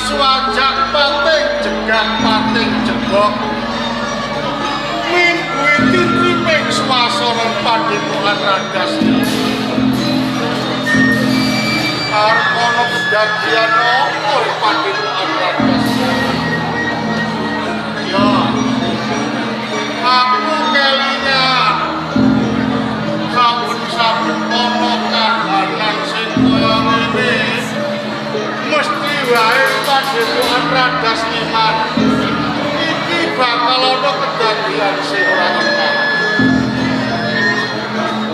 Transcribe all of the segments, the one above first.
suajak pating jegat pating jebok minggu iki triping swasana padepokan Ranggas arep ana kedadian apa ing padepokan Ranggas ya aku kelingan saben-saben ana kahanan sing kaya ngene mesti wae padepokan Ranggas Iman iki bakal ana kedadian sing ora enak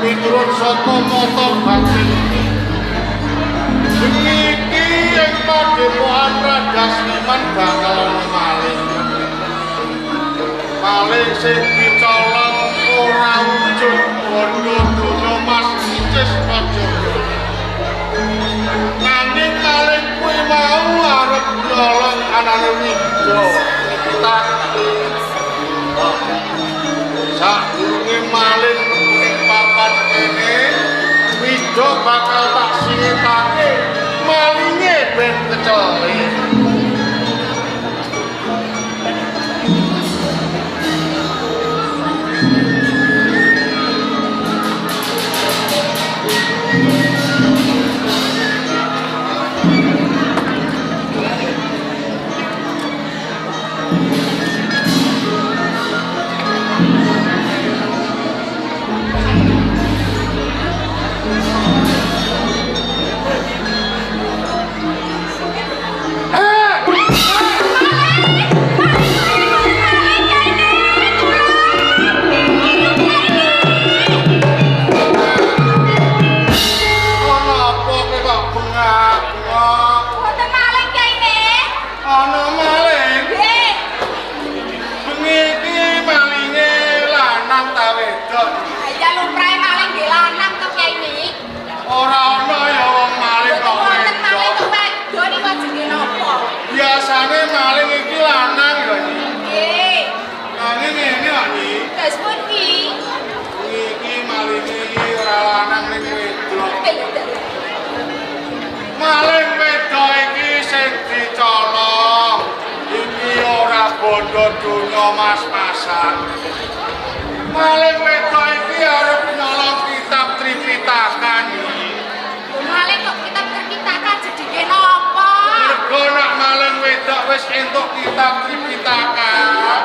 miturut saka mata batin iki ing padepokan Ranggas Iman bakal ana maling sing dicolong ora wujud bondo donya Mas Cis Kajaba nanging maling kuwi mau arep nyolong anane Wido kita sadurunge maling ning papan kene Wido bakal tak singitake malinge ben kecelek maling wedo iki sing dicolong iki ora bondo donya mas-masan maling wedo iki arep nyolong kitab Tripitakan maling kok kitab Tripitakan jedike napa mergo nek maling wedok wis entuk kitab Tripitakan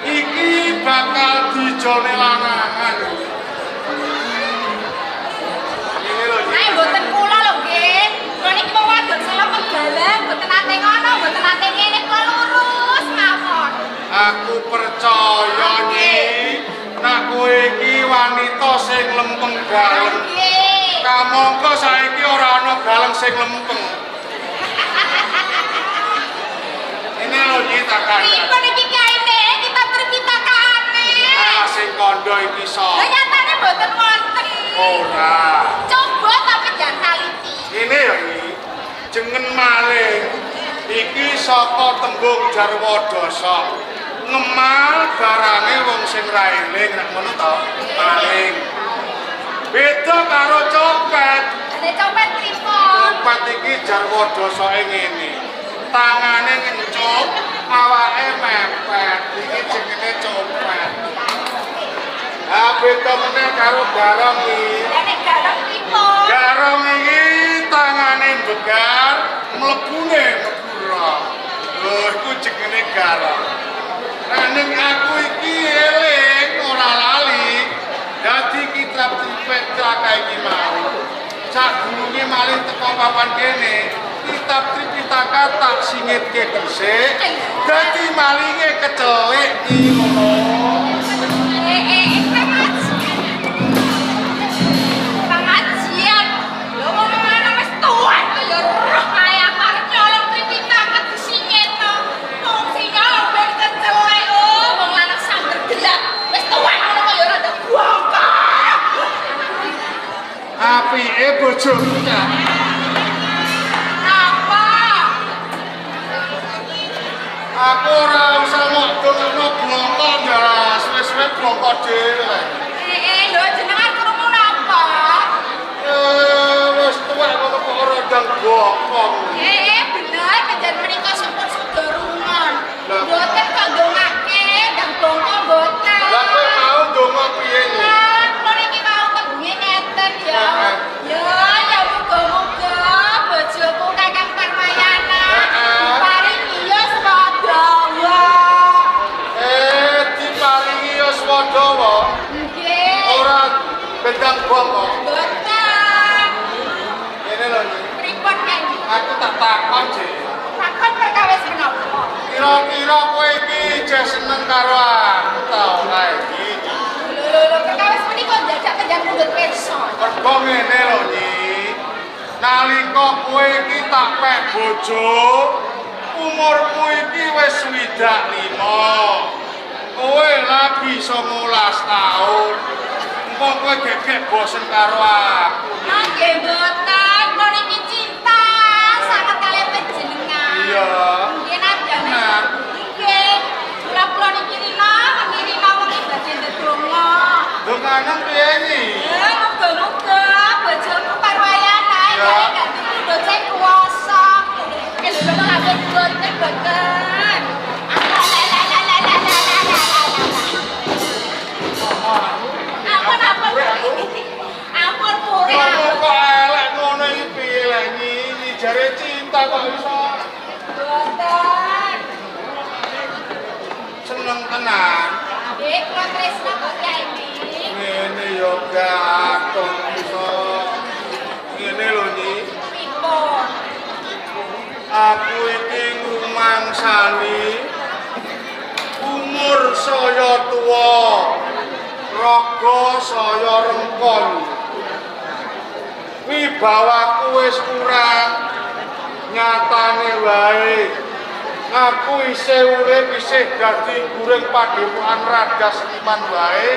iki bakal dijone lanangan mboten kula lho nggih. Kula niki mau wadon salah penggalan, mboten nate ngono, mboten nate ngene kula lurus mawon. Aku percaya nggih, nek kowe iki wanita sing lempeng galem. Nggih. Kamangka saiki ora ana galem sing lempeng. Ini lho iki tak kandhani. Pripun iki kaine kita Tripitakane? Ah sing kandha iki sapa? Lah nyatane mboten wonten. Ora. Coba tapi jangan taliti. Ini ya iki jeneng maling. Iki saka tembung Jarwadasa. Ngemal barange wong sing ra eling nek ngono to. Maling. Beda karo copet. Nek copet pripun? Copet iki Jarwadasane ngene. Tangane ngencup, awake mepet. Iki jenenge copet. Beda meneh karo garong iki. Lah nek garong pripun? Garong iki tangane begar, mlebune megura. Lho iku jenenge garong. Ning aku iki eling ora lali. Dadi kitab Tripitaka iki mau. Sadurunge malih teko papan kene, kitab Tripitaka tak singitke dhisik. Dadi malinge kecelek iki ngono. Apike bojomu ta? Apa? Aku ora usah mok dongno blongko ndas, wis-wis blongko dhewe. Lho jenengan krungu napa? Wis tuwek ngono kok ora ndang bokong. Bener, kajan menika Aku tak takon, Cik. Takon perkawis menapa? Kira-kira kowe iki jek seneng karo aku ta ora iki? Lho, perkawis menika dadak kenjang mundhut pirsa. Mergo ngene lho, Nyi. Nalika kowe iki tak pek bojo, umurku iki wis 25. Kowe lagi 19 taun. Engko kowe gegek bosen karo aku. Nggih mboten, kula niki cinta sanget kalih panjenengan. Iya. Nggih nadane. Nggih. Kula niki rina wong iki badhe ndedonga. Donganen piye iki? Muga-muga bojoku karo ayana iki gak didoce kuwasa. Wis ngono kabeh boten. Ampun pure. Kok elek ngono iki piye lek Nyi? Jare cinta kok iso. Boten. Seneng tenan. Nggih, kula tresna kok Kyai. Ngene yo gatung iso. Ngene lho Nyi. Pripun? Aku iki ngrumangsani umur saya tuwa. Raga saya rengkon. Wibawaku wis kurang. Nyatane wae. Aku isih urip isih dadi guring padepokan Raga Seniman wae.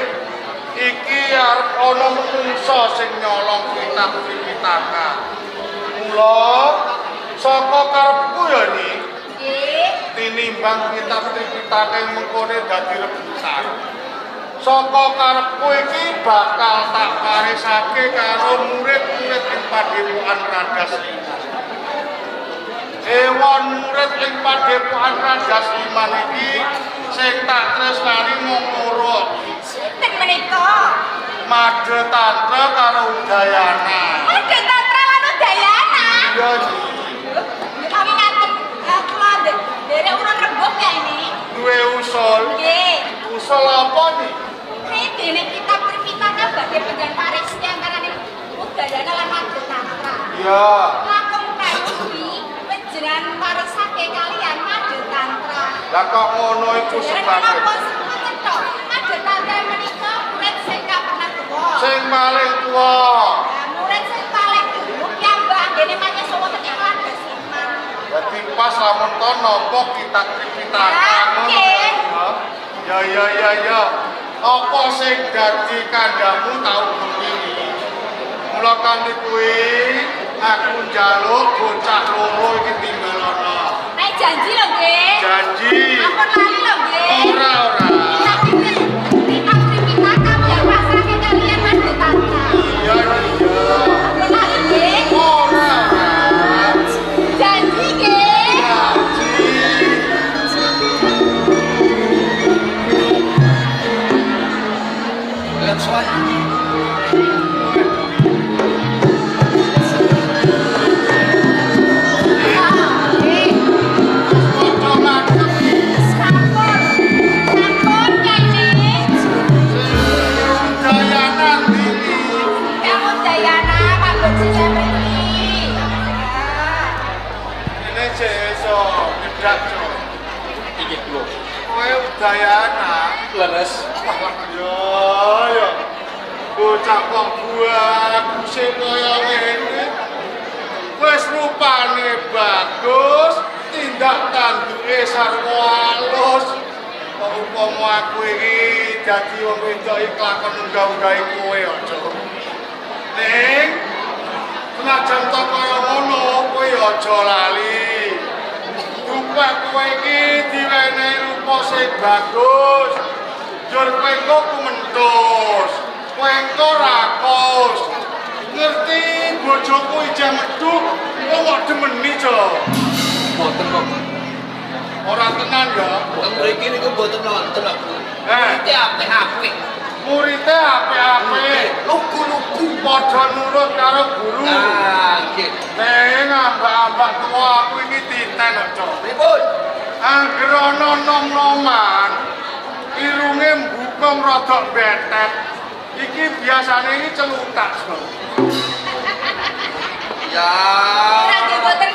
Iki arep ana menungsa sing nyolong kitab Tripitaka. Mula saka karepku ya Ni, Nggih. tinimbang kitab Tripitaka mengkone dadi rebutan. Saka karepku iki bakal tak parisake karo murid-murid ing padepokan Raga Seniman. Ewon murid ing padepokan Raga Seniman iki sing tak tresnani mung loro. Sinten menika? Made Tantra karo Udayana. Made Tantra lan Udayana. Iya, Nyi. Kami ngaten kula derek urun rembug ya ini. Duwe usul. Nggih. Usul apa nih? Ini dene kitab Tripitaka badhe penjan paresti antarané Udayana lan Made Tantra. Iya. Langkung prayogi panjenengan paresake kalian Made Tantra. Lah kok ngono iku sebabnya. Made Tantra menika murid sing kapernah tuwa. Sing paling tuwa. Murid sing paling tuwa piyambak anggene manyes wonten ing Raga Seniman. Dadi pas lamun to napa kitab Tripitaka ngono. Ya. Apa sing dadi kandhamu tau begini? Mula kanthi kuwi aku njaluk bocah loro iki tinggalana. Nek janji lho nggih. Janji. Ampun lali lho nggih. Ora. Kitab Tripitaka yang pasrahke kalian Made Tantra. Iya. Ampun lali nggih. Ora. Janji nggih. Let's one. Udayana Leres. ya bocah kok buat sing kaya ngene wis rupane bagus tindak tanduke sarwa alus kok upama aku iki dadi wong wedok iki kelakon unggah-unggahi kowe aja ning senajan to kaya ngono kowe aja lali Rupek kowe iki diwenehi rupa sing bagus. Jur kowe engko kumentus. Kowe engko rakus. Ngerti bojoku ijeh medhuk, kok demeni, Jo? Boten kok. Ora tenan ya. Teng mriki niku boten wonten kok. Iki apik-apik. Murite apik-apik. Lugu-lugu Padha nurut karo guru. nggih. Ning ambak-ambak tuwa aku iki titen, Jo. Pripun? Angger ana nom-noman, irunge mbukung rada betet. Iki biasane iki celutak, Jo. Ya. Ora nggih boten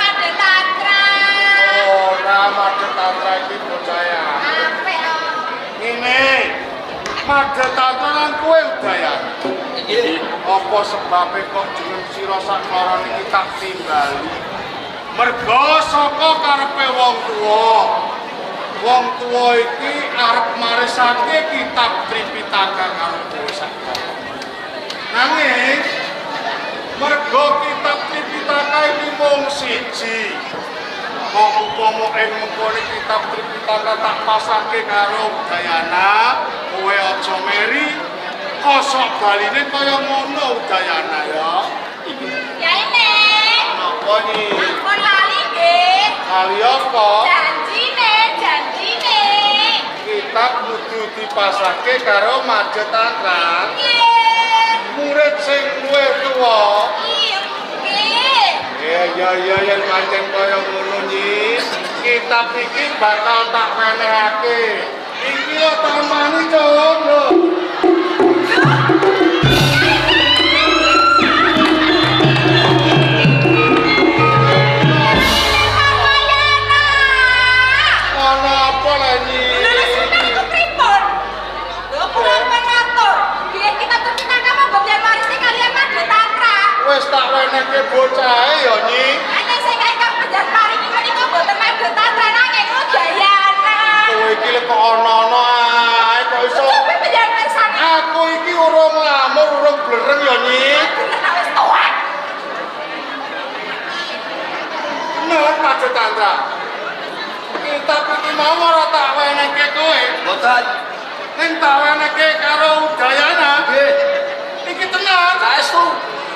Madhetatanan kowe udayan. Nggih. Apa sebabe kok jeneng sira sakloron iki tak timbali? Merga saka karepe wong tuwa. Wong tuwa iki arep marisake kitab Tripitaka karo kowe sakloron. Nanging merga kitab Tripitaka iki mung siji. Kok upama ing mengkone kitab Tripitaka tak pasake karo Udayana, kowe aja meri. Kosok baline kaya ngono Udayana ya. Ya ini. Napa iki? Ampun lali nggih. Kali apa? Janjine. Kitab kudu dipasake karo Madhetaka. Nggih. Murid sing luwih tuwa. Iya, nggih. Ya yen pancen kaya ngono nyi. Kitab iki bakal tak wenehake. Iki lho tamani Cuk. Ana apa lho nyi? Wis tak wenehke bocahe ya nyi. Kowe iki lek kok ana-ana ae kok iso. Aku iki urung nglamur, urung blereng ya nyi. Bener Madhetandra. Kitab iki mau ora tak wenehke kowe. Boten. Ning tak wenehke karo Udayana. Nggih. Iki tenan. Saestu.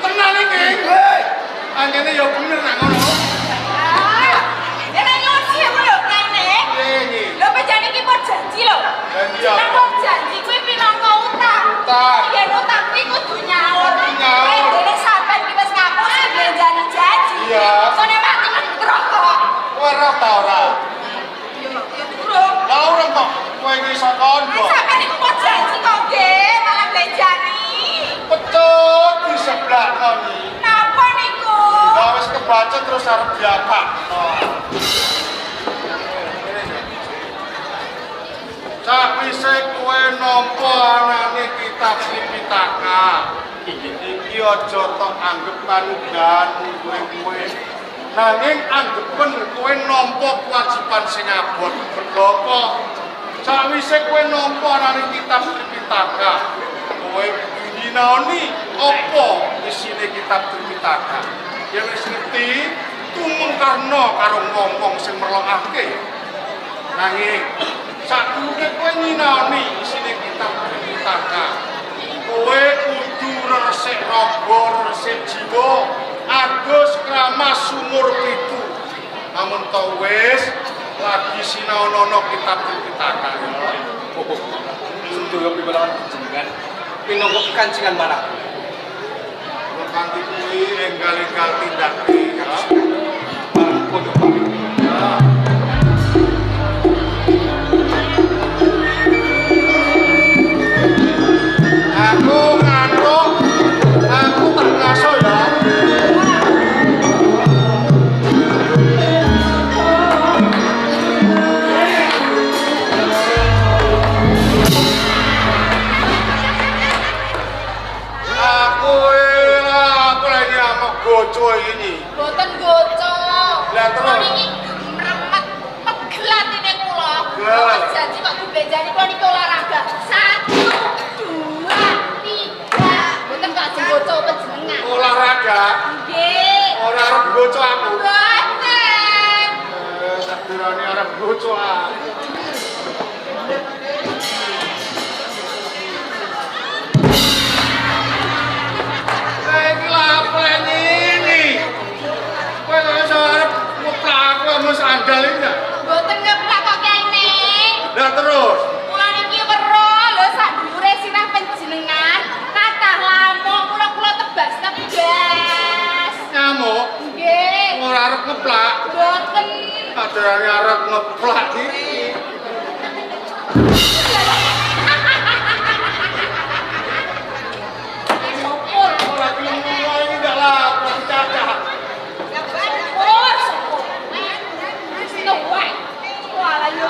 Tenan iki. Nggih. Anjene ya bener nek ngono. Piye nyi? Janji lho. Janji apa? Nek wong janji kuwi pinangka utang. Utang. Yen utang kuwi kudu nyaur. Nyaur. Dene sampean ki wis ngapusi belanjane janji. Iya. Sone mati kan rokok. Kowe ora ta ora? Ya durung. Lah ora kok kowe iki iso kondo. Sampeyan iku kok janji kok nggih malah belanjani. Pecut di sebelah koni. Napa niku? Lah wis kebaca terus arep diapak. Sakwise kowe nampa anane kitab Tripitaka. Iki aja tok anggep panugahan kowe. Nanging anggepen kowe nampa kewajiban sing abot. Mergo apa? Sakwise kowe nampa anane kitab Tripitaka, kowe nyinaoni apa isine kitab Tripitaka. Yen wis ngerti tumengkarna karo ngomong sing merlokake. Nanging sadurunge kowe nyinaoni isine kitab Tripitaka, kowe kudu resik raga, resik jiwa, adus kramas sumur pitu. Namun to wis lagi sinaono kitab Tripitaka ya. Sedaya piwulangan jenengan pinangka kancingan manah. Kanthi kuwi enggal-enggal tindake ya. Ampun, Pak. Aku ngantuk, aku tak ngaso ya. Aku lagi amok goco ini. Boten goco. Lah terus? Niki mremet pegelat ini kula. Pegelat. Wis janji kok dibenjani kula niki olahraga. 1, 2, 3. Boten kok ajeng goco panjenengan. Olahraga. Nggih. Ora arep goco aku. Boten. Tak dirani arep goco aku. Iki lapo ini? Kowe kok iso arep ngeplak aku sama sandal iki ta? Boten ngeplak kok kene. Lah terus? Kula niki weruh lho sak dhuwure sirah panjenengan. Kathah lamuk kula tebas. Nyamuk? Nggih. Ora arep ngeplak. Boten. Adarane arep ngeplak iki. Syukur. Ora gelem ngomong iki ndak lapo cacat. Syukur. Tuwek. Walah yo.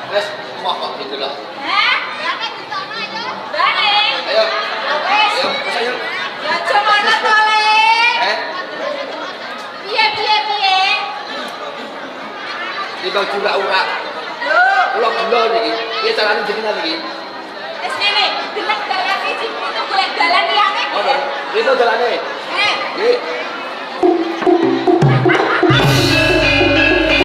Wes, moho. kok gitu loh. Hah? Ya kan ditokno ayo. Balik. Ayo. Wes. Ayo, terus ayo. Ya aja ngono to, Le. Piye? Ini bang juga urak. Lho, Ulang gula nih. Ini caranya jenengan nih. wis ngene, deleng dalan iki itu golek dalan liyane. Oh, itu jalannya. Eh, Nggih.